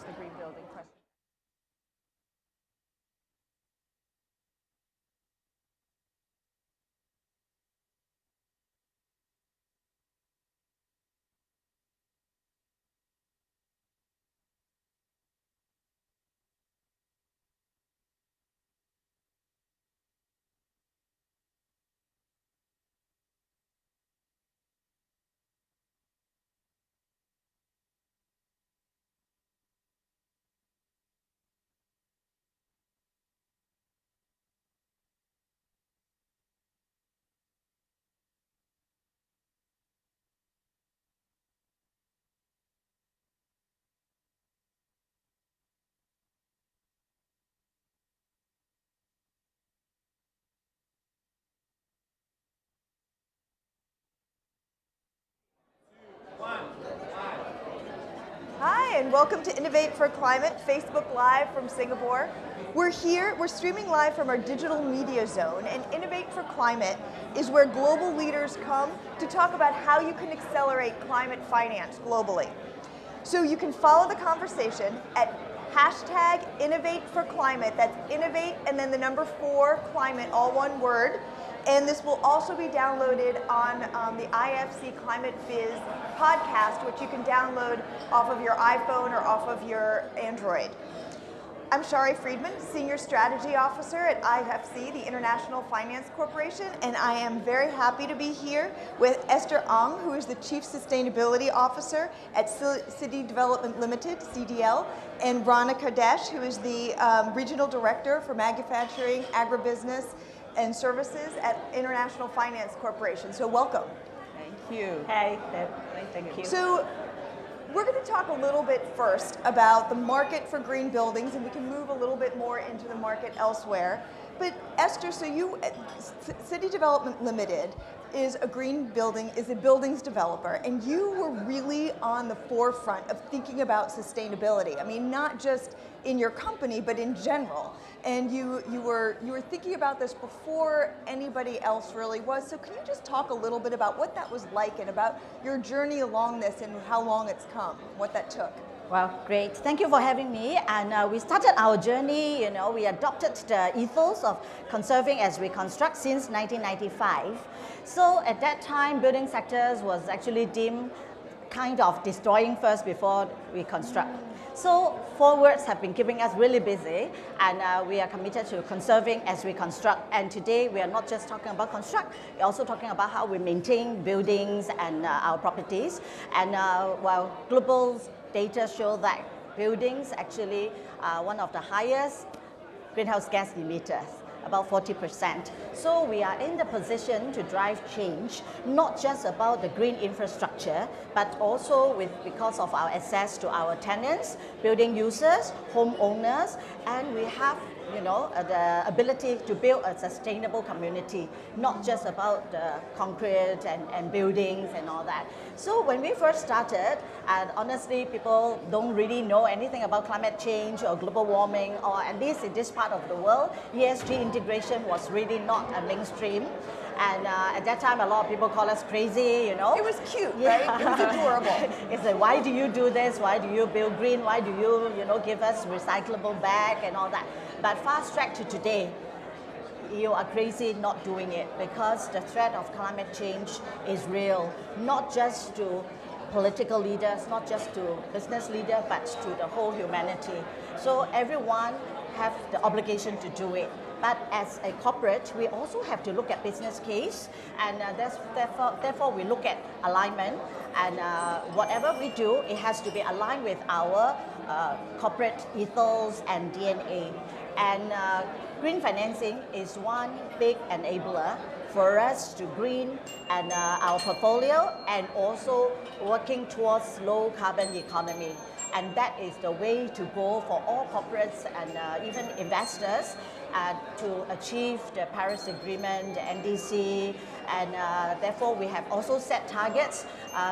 the green building question. Hi, and welcome to Innovate for Climate, Facebook Live from Singapore. We're streaming live from our digital media zone, and Innovate for Climate is where global leaders come to talk about how you can accelerate climate finance globally. So you can follow the conversation at hashtag Innovate for Climate. That's Innovate and then the number 4, climate, all one word. And this will also be downloaded on the IFC Climate Biz podcast, which you can download off of your iPhone or off of your Android. I'm Shar Friedman, Senior Strategy Officer at IFC, the International Finance Corporation, and I am very happy to be here with Esther An, who is the Chief Sustainability Officer at City Development Limited, CDL, and Rana Karadsheh-Haddad, who is the Regional Director for Manufacturing, Agribusiness, and Services at International Finance Corporation. So welcome. Thank you. Hey. Thank you. So we're going to talk a little bit first about the market for green buildings, and we can move a little bit more into the market elsewhere. But Esther, so you, City Development Limited is a buildings developer, and you were really on the forefront of thinking about sustainability. I mean, not just in your company, but in general. And you were thinking about this before anybody else really was. So can you just talk a little bit about what that was like and about your journey along this and how long it's come, what that took? Well, great. Thank you for having me. And we started our journey, we adopted the ethos of conserving as we construct since 1995. So at that time, building sectors was actually deemed kind of destroying first before we construct. So 4 words have been keeping us really busy, and we are committed to conserving as we construct. And today we are not just talking about construct, we're also talking about how we maintain buildings and our properties. And while global data show that buildings actually are one of the highest greenhouse gas emitters, about 40%. So we are in the position to drive change, not just about the green infrastructure, but also because of our access to our tenants, building users, homeowners, and we have the ability to build a sustainable community, not just about the concrete and buildings and all that. So when we first started, and honestly, people don't really know anything about climate change or global warming, or at least in this part of the world, ESG integration was really not a mainstream. And at that time, a lot of people call us crazy, It was cute, right? It was adorable. It's like, why do you do this? Why do you build green? Why do you, give us recyclable bag and all that? But fast track to today, you are crazy not doing it, because the threat of climate change is real, not just to political leaders, not just to business leaders, but to the whole humanity. So everyone have the obligation to do it. But as a corporate, we also have to look at business case, and therefore we look at alignment, and whatever we do, it has to be aligned with our corporate ethos and DNA. And green financing is one big enabler for us to green and our portfolio, and also working towards low carbon economy. And that is the way to go for all corporates and even investors. to achieve the Paris Agreement, the NDC, and therefore we have also set targets,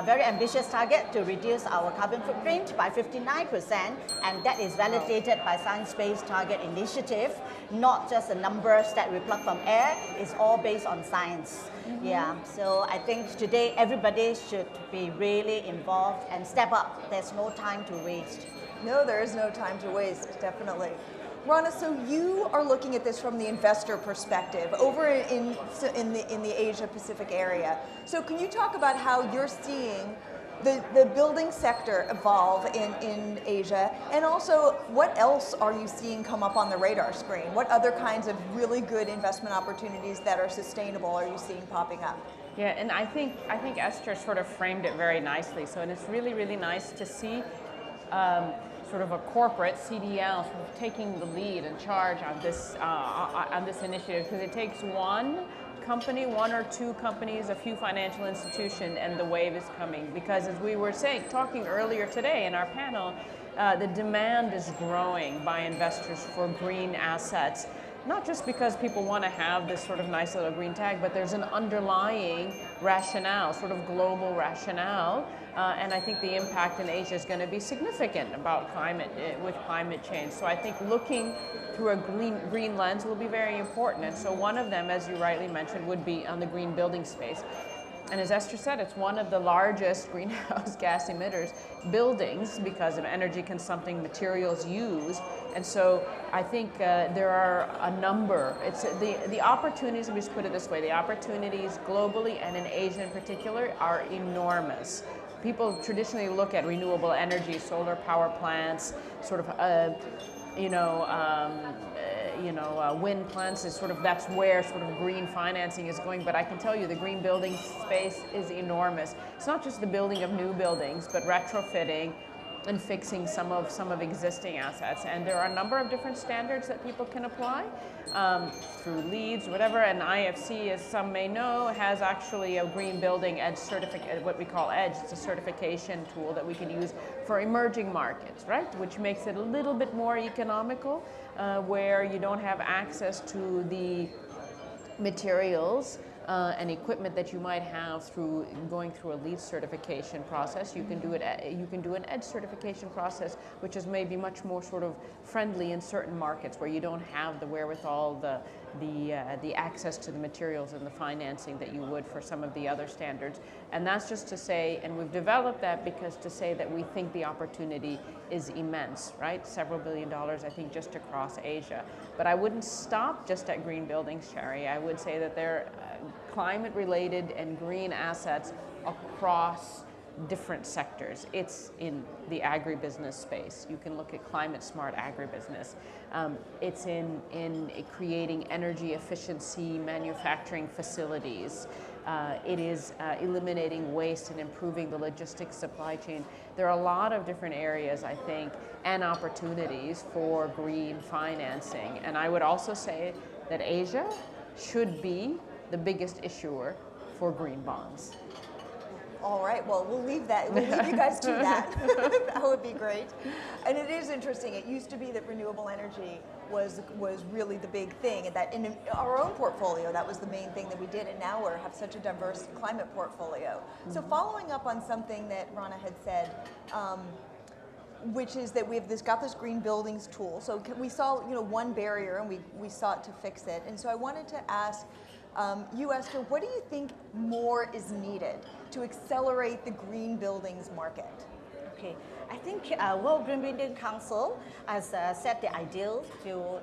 very ambitious target to reduce our carbon footprint by 59%, and that is validated by Science-Based Target Initiative, not just the numbers that we pluck from air, it's all based on science. Yeah, so I think today everybody should be really involved and step up. There's no time to waste. No, there is no time to waste, definitely. Rana, so you are looking at this from the investor perspective over in the Asia Pacific area. So can you talk about how you're seeing the building sector evolve in Asia, and also what else are you seeing come up on the radar screen? What other kinds of really good investment opportunities that are sustainable are you seeing popping up? Yeah, and I think Esther sort of framed it very nicely. So, and it's really, really nice to see sort of a corporate CDL sort of taking the lead and charge on this initiative, because it takes one company, one or two companies, a few financial institutions, and the wave is coming. Because as we were talking earlier today in our panel, the demand is growing by investors for green assets. Not just because people want to have this sort of nice little green tag, but there's an underlying rationale, sort of global rationale, and I think the impact in Asia is going to be significant about with climate change. So I think looking through a green lens will be very important. And so one of them, as you rightly mentioned, would be on the green building space. And as Esther said, it's one of the largest greenhouse gas emitters, buildings, because of energy consumpting materials used. And so I think there are a number. It's the opportunities, let me just put it this way, the opportunities globally and in Asia in particular are enormous. People traditionally look at renewable energy, solar power plants, sort of wind plants is sort of, that's where sort of green financing is going. But I can tell you the green building space is enormous. It's not just the building of new buildings, but retrofitting and fixing some of existing assets. And there are a number of different standards that people can apply through LEEDs, whatever. And IFC, as some may know, has actually a green building EDGE certificate, what we call EDGE. It's a certification tool that we can use for emerging markets, right? Which makes it a little bit more economical, where you don't have access to the materials and equipment that you might have through going through a LEED certification process. You can do it. You can do an EDGE certification process, which is maybe much more sort of friendly in certain markets where you don't have the wherewithal, the access to the materials and the financing that you would for some of the other standards. And that's just to say, and we've developed that because to say that we think the opportunity is immense, right? Several $billion, I think, just across Asia. But I wouldn't stop just at green buildings, Shari. I would say that they're climate-related and green assets across different sectors. It's in the agribusiness space. You can look at climate-smart agribusiness. It's in creating energy efficiency manufacturing facilities. It is eliminating waste and improving the logistics supply chain. There are a lot of different areas, I think, and opportunities for green financing. And I would also say that Asia should be the biggest issuer for green bonds. All right, well, we'll leave you guys to that. That would be great. And it is interesting. It used to be that renewable energy was really the big thing, and that in our own portfolio, that was the main thing that we did, and now we have such a diverse climate portfolio. Mm-hmm. So following up on something that Rana had said, which is that we've got this green buildings tool. So we saw one barrier, and we sought to fix it. And so I wanted to ask you, Esther, what do you think more is needed to accelerate the green buildings market? Okay, I think World Green Building Council has set the ideal to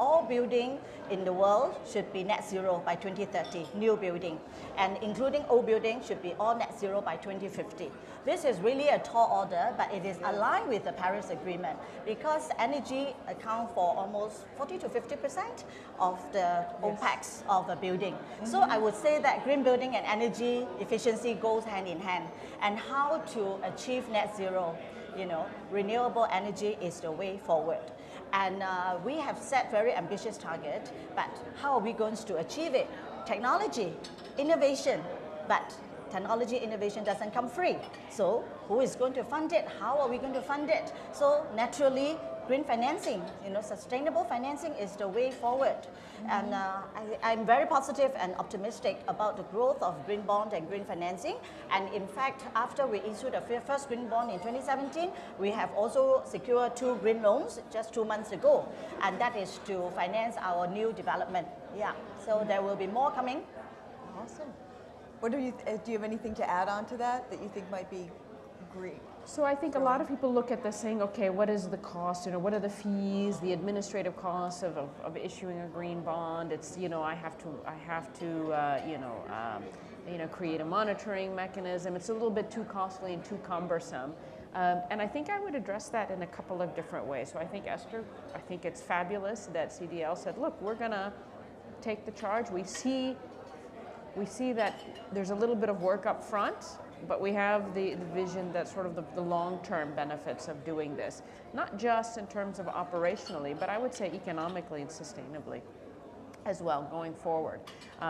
all building in the world should be net zero by 2030, new building, and including old buildings should be all net zero by 2050. This is really a tall order, but it is aligned with the Paris Agreement because energy accounts for almost 40 to 50% of the OPEX of a building. Mm-hmm. So I would say that green building and energy efficiency goes hand in hand. And how to achieve net zero, renewable energy is the way forward. And we have set very ambitious targets, but how are we going to achieve it? Technology, innovation, but technology innovation doesn't come free. So who is going to fund it? How are we going to fund it? So naturally, green financing, sustainable financing is the way forward. And I'm very positive and optimistic about the growth of green bond and green financing. And in fact, after we issued the first green bond in 2017, we have also secured 2 green loans just 2 months ago. And that is to finance our new development. Yeah, so there will be more coming. Awesome. What do you have anything to add on to that you think might be great? So I think a lot of people look at this saying, okay, what is the cost? What are the fees, the administrative costs of issuing a green bond? It's I have to create a monitoring mechanism. It's a little bit too costly and too cumbersome. And I think I would address that in a couple of different ways. So I think Esther, I think it's fabulous that CDL said, look, we're gonna take the charge. We see that there's a little bit of work up front, but we have the vision that sort of the long-term benefits of doing this, not just in terms of operationally, but I would say economically and sustainably as well going forward.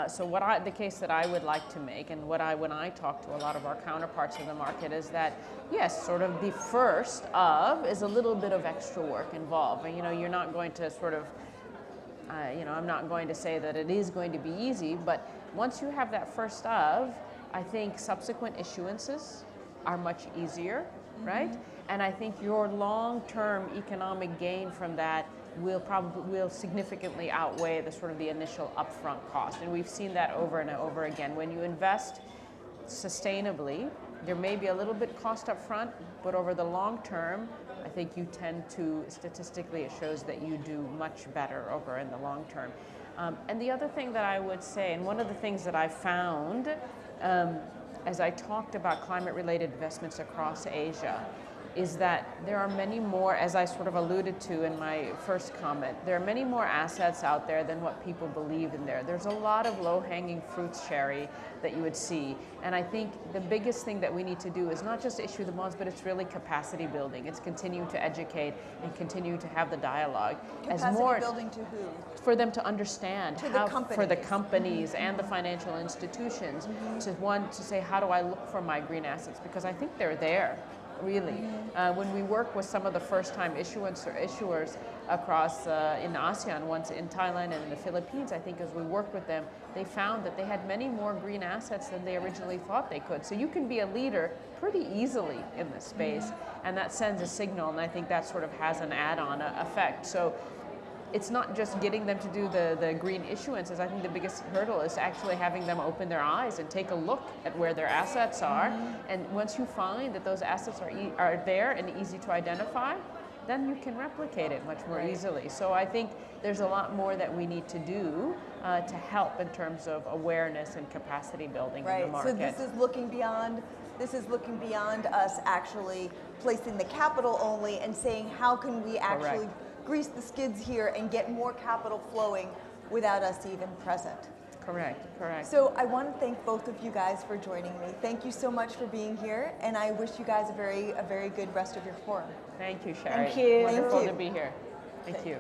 So the case that I would like to make, and when I talk to a lot of our counterparts in the market, is that yes, sort of the first of is a little bit of extra work involved. And you're not going to sort of, I'm not going to say that it is going to be easy, but once you have that first of, I think subsequent issuances are much easier, right? And I think your long-term economic gain from that will significantly outweigh the initial upfront cost. And we've seen that over and over again. When you invest sustainably, there may be a little bit cost up front, but over the long term, I think you tend to, statistically, it shows that you do much better over in the long term. And the other thing that I would say, and one of the things that I found as I talked about climate-related investments across Asia, is that there are many more, as I sort of alluded to in my first comment, there are many more assets out there than what people believe in there. There's a lot of low-hanging fruits, Sherry, that you would see. And I think the biggest thing that we need to do is not just issue the bonds, but it's really capacity building. It's continuing to educate and continue to have the dialogue. Capacity building to who? For them to understand for the companies and the financial institutions to say, how do I look for my green assets? Because I think they're there. Really. When we work with some of the first-time issuers across in ASEAN, once in Thailand and in the Philippines, I think as we worked with them, they found that they had many more green assets than they originally thought they could. So you can be a leader pretty easily in this space, and that sends a signal, and I think that sort of has an add-on effect. So it's not just getting them to do the green issuances. I think the biggest hurdle is actually having them open their eyes and take a look at where their assets are. And once you find that those assets are there and easy to identify, then you can replicate it much more easily. So I think there's a lot more that we need to do to help in terms of awareness and capacity building in the market. So this is looking beyond. This is looking beyond us actually placing the capital only and saying, how can we actually grease the skids here and get more capital flowing without us even present. Correct. So I want to thank both of you guys for joining me. Thank you so much for being here, and I wish you guys a very good rest of your forum. Thank you, Sherry. Thank you. Wonderful to be here. Thank you.